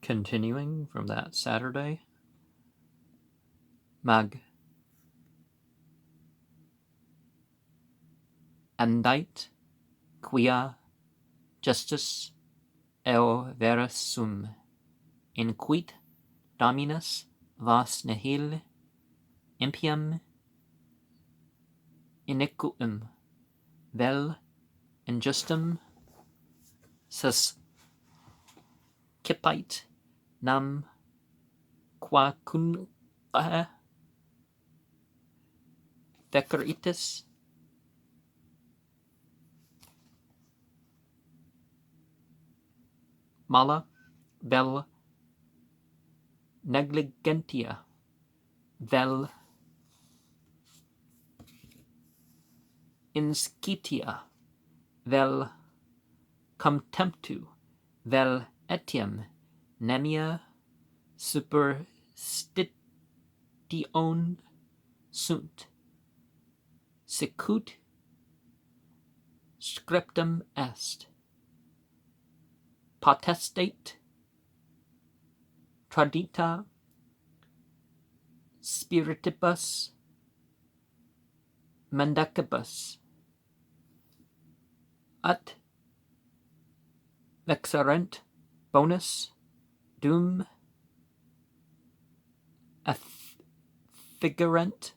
Continuing from that Saturday, mag andait quia justus eo vera sum, inquit dominus vas nihil impium iniquum vel injustum suscipit nam quacunque feceritis mala vel negligentia vel inscitia vel contemptu vel etiam nemia superstition sunt, sicut scriptum est, potestate tradita spiritibus mendacibus, ut vexerent bonus dum affigurent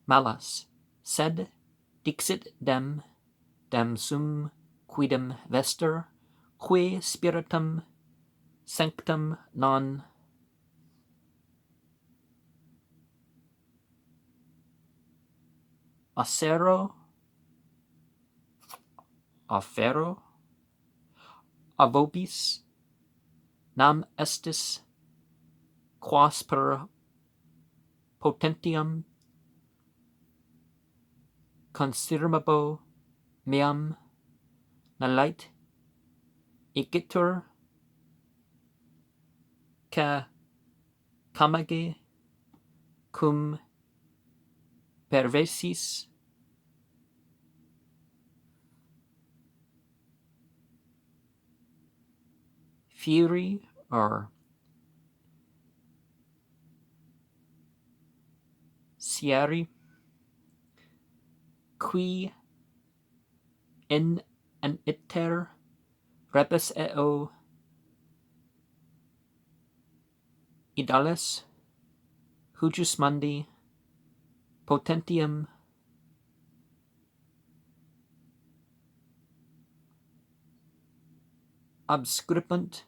malas, sed dixit dem sum quidem vester, qui spiritum sanctum non offero a vobis nam estis quas per potentiam considerabo meam nalite igitur ca camage cum perversis fury or sieri, qui in an iter rebus eo idalis hujus mundi potentium abscribunt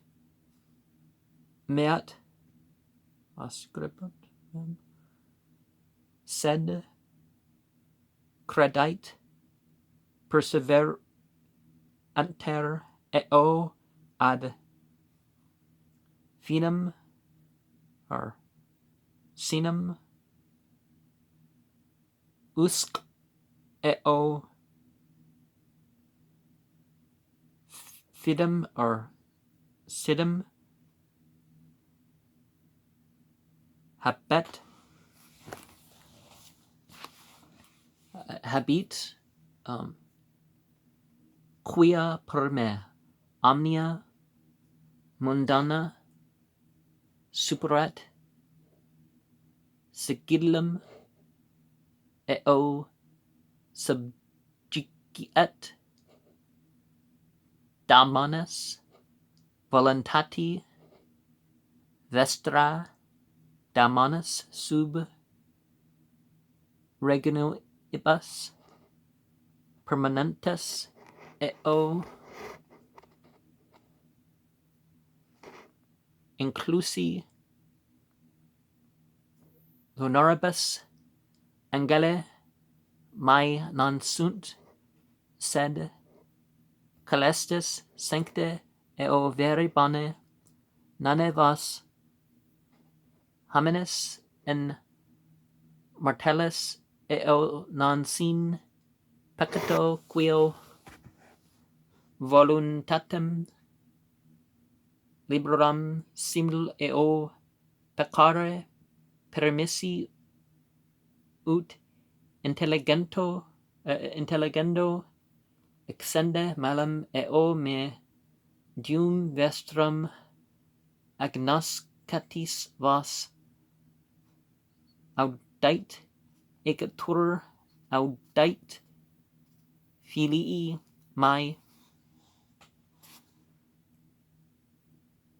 meat sed credite perseveranter eo ad finem or sinem usque eo fidem or sidem habit quia per me omnia mundana superat sigillum eo subjiciet damones voluntati vestra damones sub regnibus permanentes eo inclusi honoribus angele mai non sunt, sed celestis sancte eo vere bone nane vos homines in mortalis eo non sin peccato quio voluntatem liberam simul eo peccare permissi ut intelligendo excende malam eo me dium vestram agnoscatis vos audite egatur audite filii mai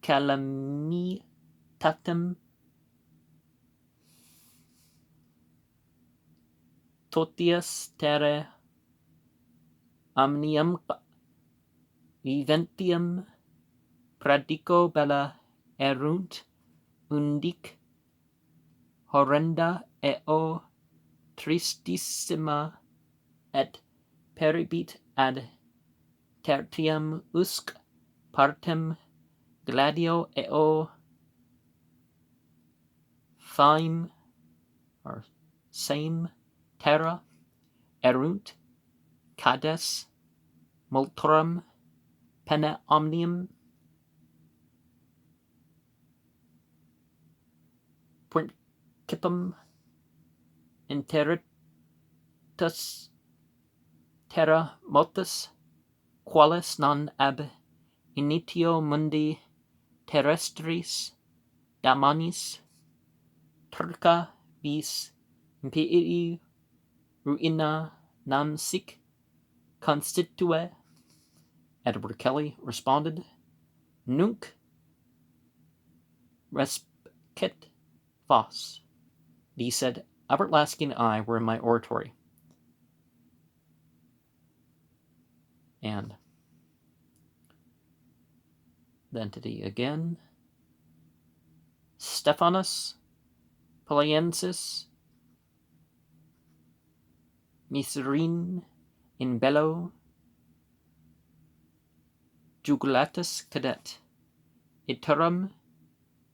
calamitatem totius terre omnium viventium pradico bella erunt undic horrenda eo tristisima et peribit ad tertium usque partem gladio eo fime or same terra erunt cades multorum pene omnium principum interitus terra motus qualis non ab initio mundi terrestris damonis turca vis imperii ruina nam sic constitue. Edward Kelly responded, Nunc respicit vos. He said, Albert Lasky and I were in my oratory. And the entity again. Stephanus Palaensis miserine in bello jugulatus cadet. Iterum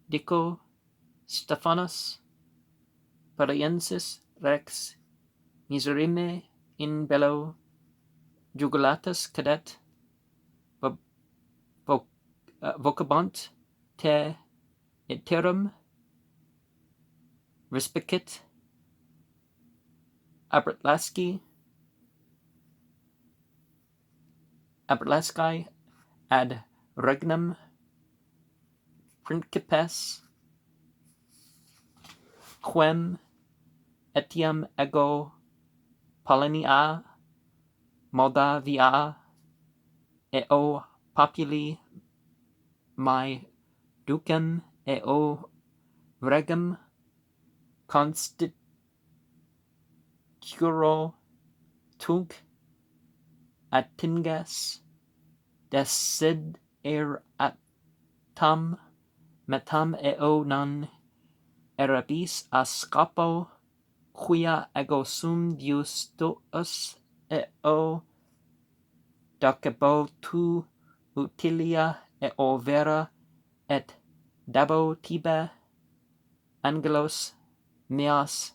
dico Stephanus Palaensis rex miserime in bello jugulatus cadet vocabant te iterum respicit Albert Lasky ad regnum principes quem etiam ego Polonia Moldavia eo populi mai ducem eo regum constituro tunc attingas desideratam metam eo non erabis a scopo quia ego sum Deus tuus eo docebo tu utilia eo vera et dabo tibe angelos meas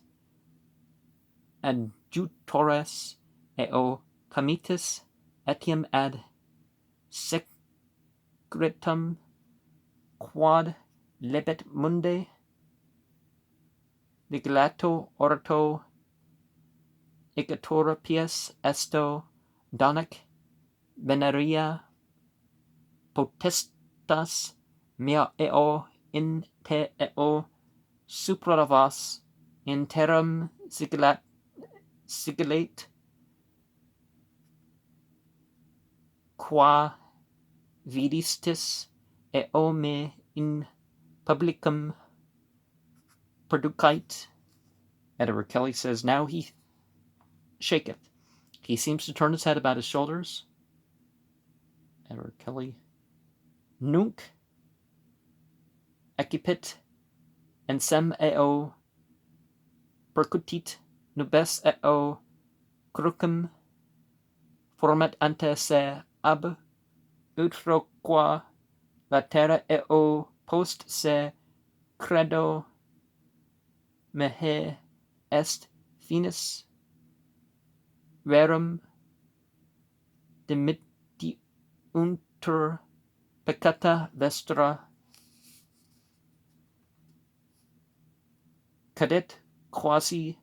adjutores eo comitis etiam ad secretum quod lebet munde vigilato orato icatura pies esto donic veneria potestas mea eo in te eo supra vos in terram sigillate qua vidistis eo me in publicum producite. Edward Kelly says, now he shaketh. He seems to turn his head about his shoulders. Edward Kelly. Nunc equipit ensem eo percutit nubes eo crucum format ante se ab utroqua la terra eo post se credo mehe est finis verum dimitiuntur peccata vestra cadet quasi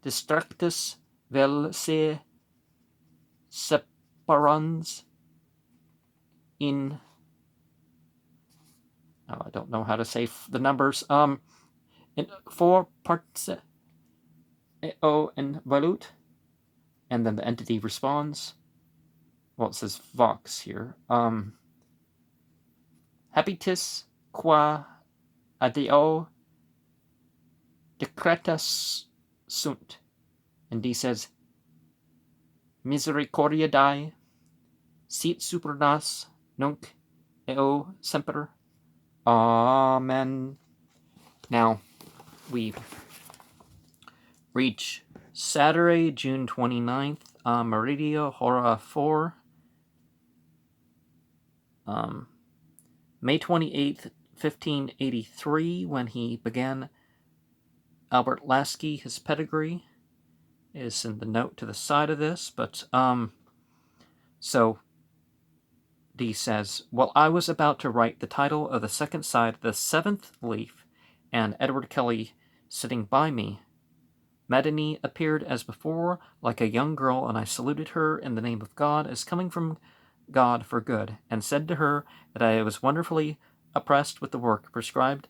distractus vel se separans in I don't know how to say the numbers. In 4 parts o and valut, and then the entity responds. Well, it says vox here. Habitis qua adeo decretas sunt. And D says, misericordiae sit super nos nunc eo semper. Amen. Now, we reach Saturday, June 29th, Meridia Hora 4. May 28th, 1583, when he began Albert Lasky, his pedigree is in the note to the side of this, but so D says, while I was about to write the title of the second side of the 7th leaf, and Edward Kelly sitting by me, Madini appeared as before, like a young girl, and I saluted her in the name of God as coming from God for good, and said to her that I was wonderfully oppressed with the work prescribed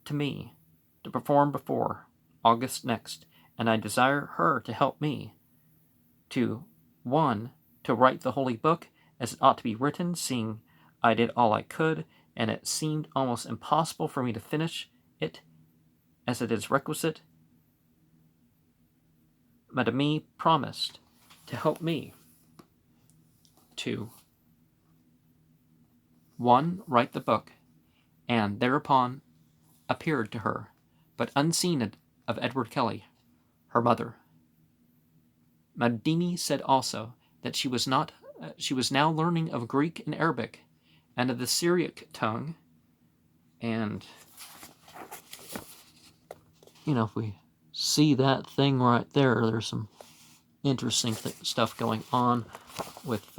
to me to perform before August next, and I desire her to help me to, 1, to write the holy book as it ought to be written, seeing I did all I could, and it seemed almost impossible for me to finish it as it is requisite. Madame promised to help me to 1, write the book, and thereupon appeared to her, but unseen of Edward Kelly, her mother. Madini said also that she was now learning of Greek and Arabic, and of the Syriac tongue, and if we see that thing right there, there's some interesting stuff going on with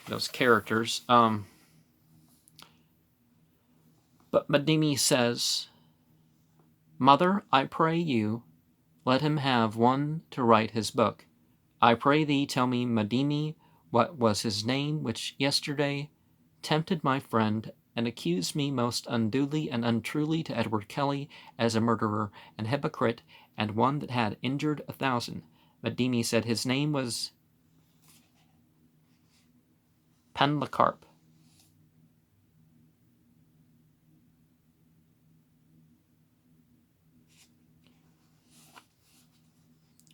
those characters. But Madini says, Mother, I pray you, let him have one to write his book. I pray thee tell me, Madini, what was his name, which yesterday tempted my friend, and accused me most unduly and untruly to Edward Kelly as a murderer and hypocrite, and one that had injured 1,000. Madini said his name was Panlakarp.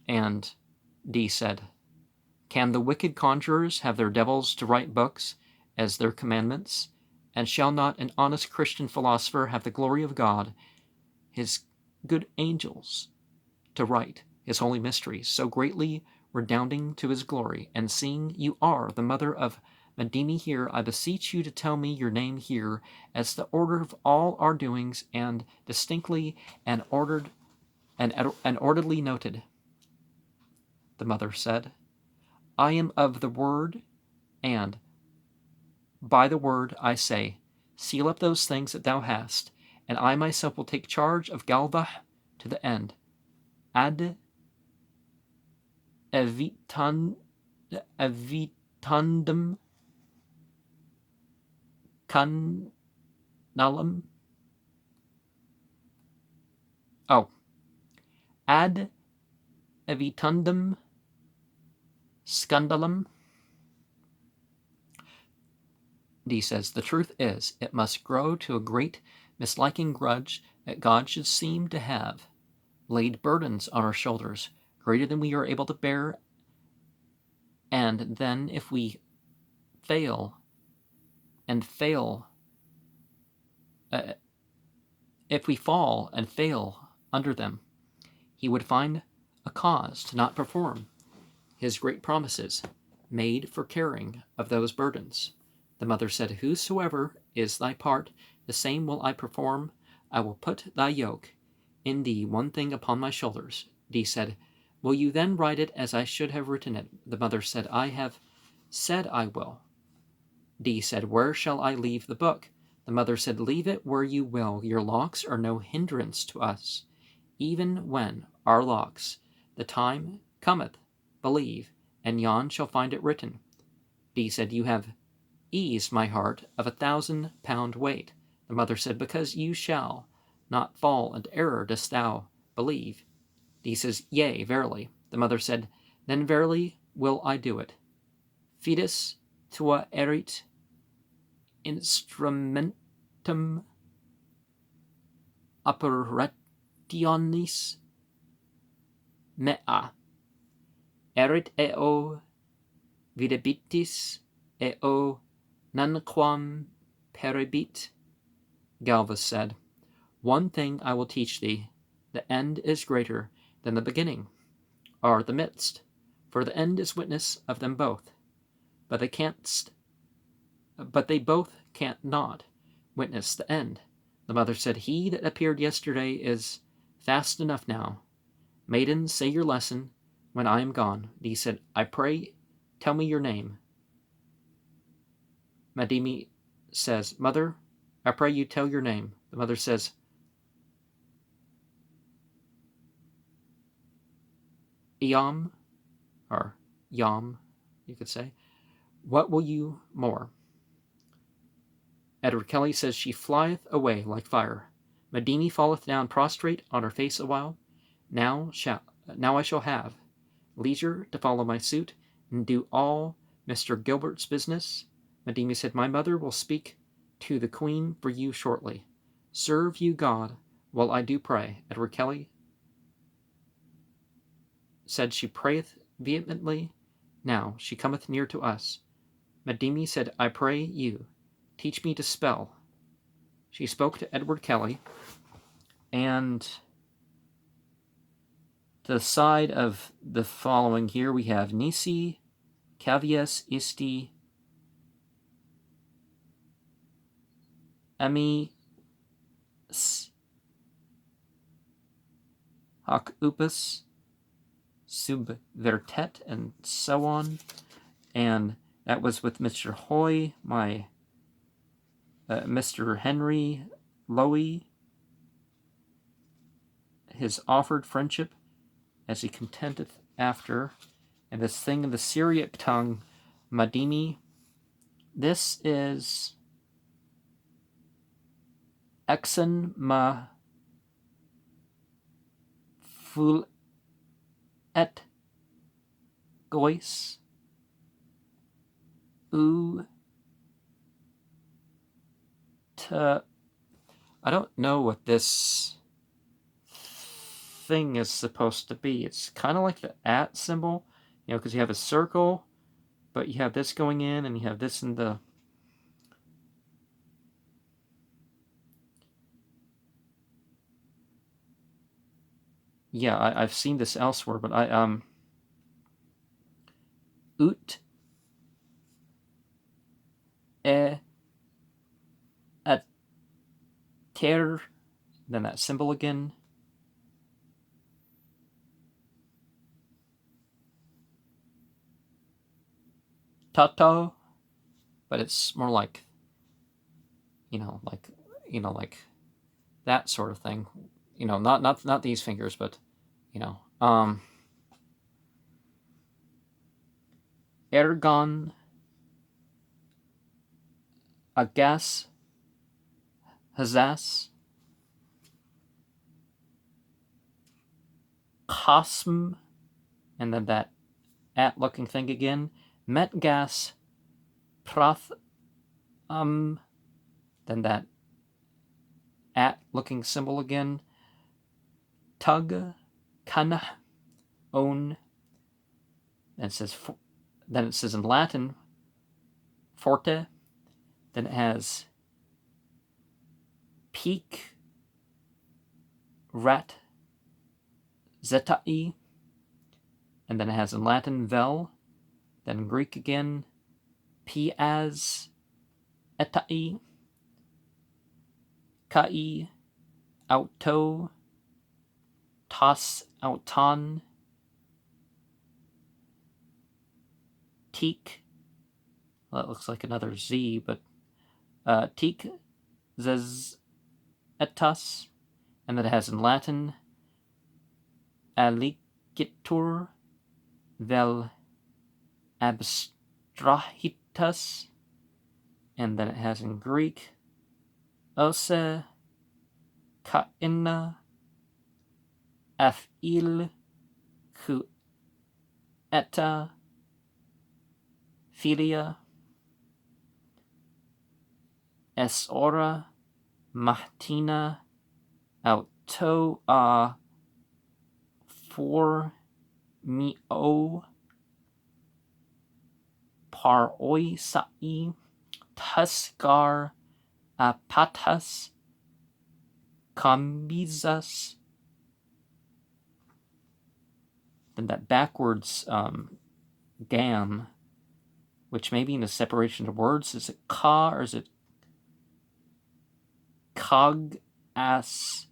And D said, can the wicked conjurers have their devils to write books as their commandments? And shall not an honest Christian philosopher have the glory of God, his good angels, to write his holy mysteries, so greatly redounding to his glory? And seeing you are the mother of Madini here, I beseech you to tell me your name here, as the order of all our doings, and distinctly and ordered and orderly noted. The mother said, I am of the word, and by the word I say, seal up those things that thou hast, and I myself will take charge of Galvah to the end. Ad evitandum canalum. Ad evitandum scandalum. D says, the truth is, it must grow to a great misliking grudge that God should seem to have laid burdens on our shoulders greater than we are able to bear, and then if we fall and fail under them, he would find a cause to not perform his great promises made for carrying of those burdens. The mother said, whosoever is thy part, the same will I perform. I will put thy yoke in thee one thing upon my shoulders. D said, will you then write it as I should have written it? The mother said, I have said I will. D said, where shall I leave the book? The mother said, leave it where you will. Your locks are no hindrance to us. Even when our locks, the time cometh, believe, and yon shall find it written. D said, you have eased my heart of 1,000 pound weight. The mother said, Because you shall not fall into error, dost thou believe? He says, Yea, verily. The mother said, Then verily will I do it. Fidus tua erit instrumentum operationis mea. Erit eo videbitis eo nunquam peribit. Galvus said, One thing I will teach thee, the end is greater than the beginning, or the midst, for the end is witness of them both. But they both can't not witness the end. The mother said, He that appeared yesterday is fast enough now. Maiden, say your lesson when I am gone. He said, I pray, tell me your name. Madimi says, Mother, I pray you tell your name. The mother says, Iam, or Yam, you could say. What will you more? Edward Kelly says, She flieth away like fire. Madimi falleth down prostrate on her face awhile. Now I shall have leisure to follow my suit and do all Mr. Gilbert's business. Madimi said, My mother will speak to the Queen for you shortly. Serve you God while I do pray. Edward Kelly said, She prayeth vehemently. Now she cometh near to us. Madimi said, I pray you, teach me to spell. She spoke to Edward Kelly, and to the side of the following here we have Nisi, Cavies isti, Emi, Hoc Upus, Subvertet, and so on. And that was with Mr. Hoy, Mr. Henry Lowy, his offered friendship as he contenteth after, and this thing in the Syriac tongue, Madimi. This is Exen ma ful et gois u te. I don't know what this thing is supposed to be. It's kind of like the at symbol, because you have a circle, but you have this going in, and you have this in the... Yeah, I've seen this elsewhere, but ut e at ter, then that symbol again. Tato, but it's more like, like that sort of thing. Not these fingers, but, ergon, agas, hazas, cosm, and then that at-looking thing again. Metgas, proth, then that at-looking symbol again. Tug, kana, own. Then it says in Latin, forte. Then it has peak, rat, zetai. And then it has in Latin vel. Then in Greek again, pias, etai, kai, auto, tas, auton, teak. Well, that looks like another Z, but teak, zez, etas. And then it has in Latin, alicitur, vel, abstrahitas. And then it has in Greek, ose kaina afil ku eta filia es ora mahtina auto a for mi o par oi sai tasgar apatas camisas. Then that backwards gam, which may be in a separation of words. Is it ka or is it cog as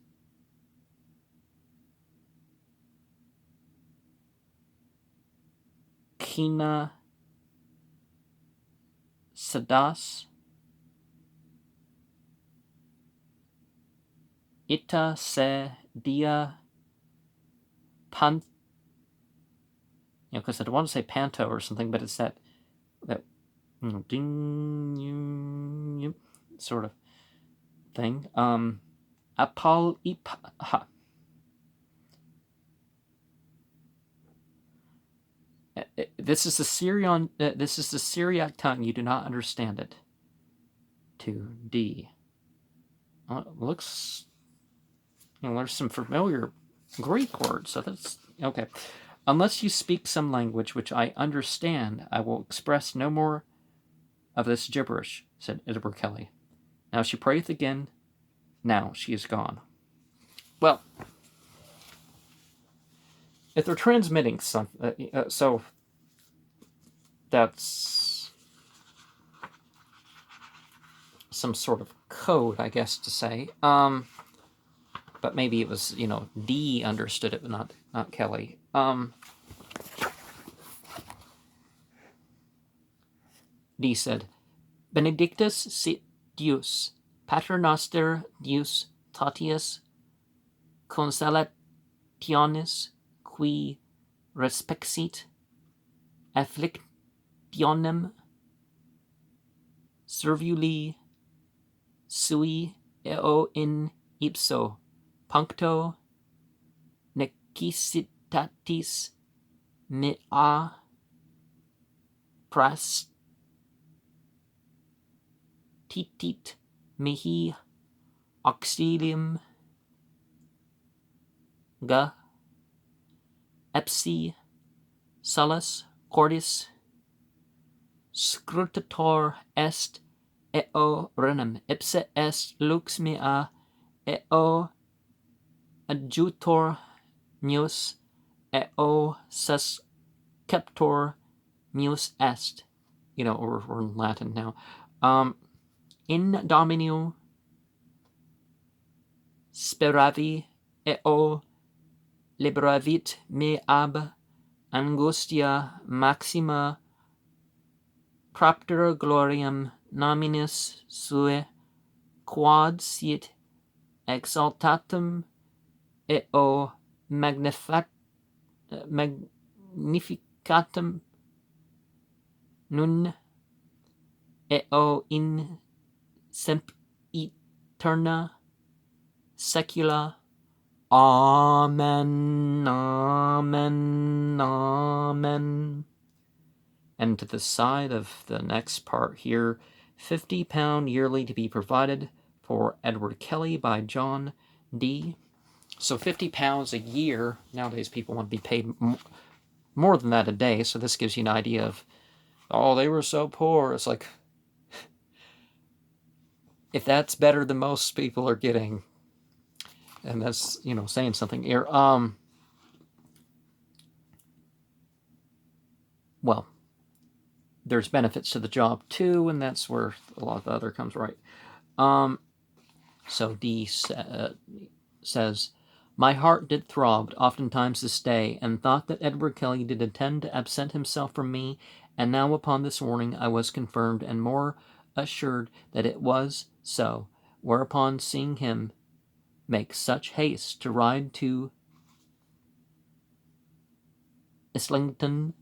kina sadas ita se dia pan, because I want to say panto or something, but it's that ding sort of thing. Apal ipa. This is the Syrian. This is the Syriac tongue. You do not understand it. To D. Looks. There's some familiar Greek words, so that's okay. Unless you speak some language which I understand, I will express no more of this gibberish, said Edward Kelly. Now she prayeth again. Now she is gone. Well, if they're transmitting something, so that's some sort of code, I guess, to say. But maybe it was, D understood it, but not Kelly. D said, Benedictus sit Deus, Pater Noster Deus Tatius consolationis qui respexit afflictionem servuli sui eo in ipso puncto necessitatis mea prastitit mihi auxilium ga epsi salus cordis scrutator est eo renum ipse est lux mea eo adjutor meus eo susceptor meus est. We're in Latin now. In Domino speravi eo liberavit me ab angustia maxima propter gloriam nominis sue quod sit exaltatum eo magnificatum nun eo in sempiterna secula. Amen, amen, amen. And to the side of the next part here, £50 yearly to be provided for Edward Kelly by John D. So £50 a year. Nowadays people want to be paid more than that a day, so this gives you an idea of, they were so poor. It's like, if that's better than most people are getting, and that's, saying something here. Well, there's benefits to the job too, and that's where a lot of the other comes, right? So D says, my heart did throb oftentimes this day, and thought that Edward Kelly did intend to absent himself from me, and now upon this warning I was confirmed and more assured that it was so, whereupon seeing him make such haste to ride to Islington,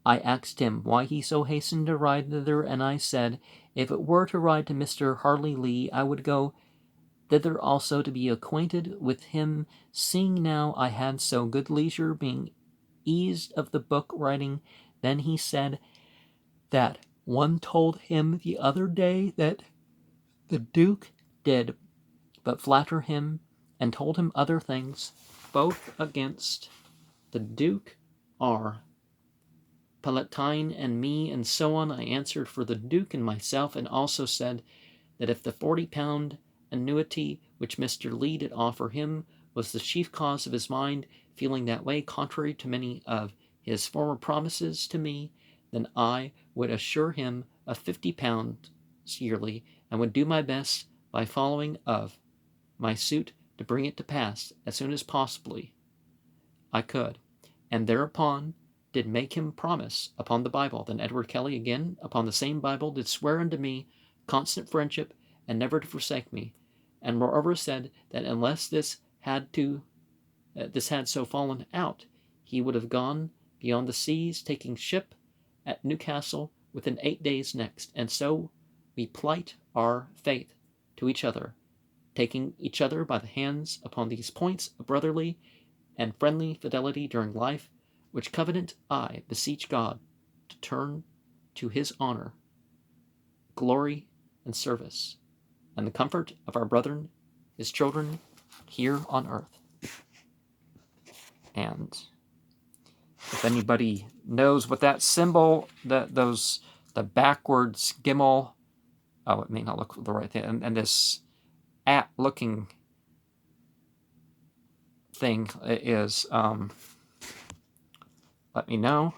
I asked him why he so hastened to ride thither, and I said, If it were to ride to Mr. Harley Lee, I would go thither also to be acquainted with him, seeing now I had so good leisure, being eased of the book writing. Then he said that one told him the other day that the Duke did but flatter him, and told him other things, both against the Duke our Palatine and me, and so on. I answered for the Duke and myself, and also said that if the £40 annuity which Mr. Lee did offer him was the chief cause of his mind feeling that way, contrary to many of his former promises to me, then I would assure him of £50 yearly, and would do my best by following of my suit to bring it to pass as soon as possibly I could, and thereupon did make him promise upon the Bible. Then Edward Kelly again upon the same Bible did swear unto me constant friendship, and never to forsake me, and moreover said that unless this had so fallen out, he would have gone beyond the seas, taking ship at Newcastle within 8 days next. And so we plight our faith to each other, taking each other by the hands upon these points of brotherly and friendly fidelity during life, which covenant I beseech God to turn to his honor, glory, and service, and the comfort of our brethren, his children, here on earth. And if anybody knows what that symbol, the backwards Gimel, oh, it may not look the right thing, and this at-looking thing is, let me know.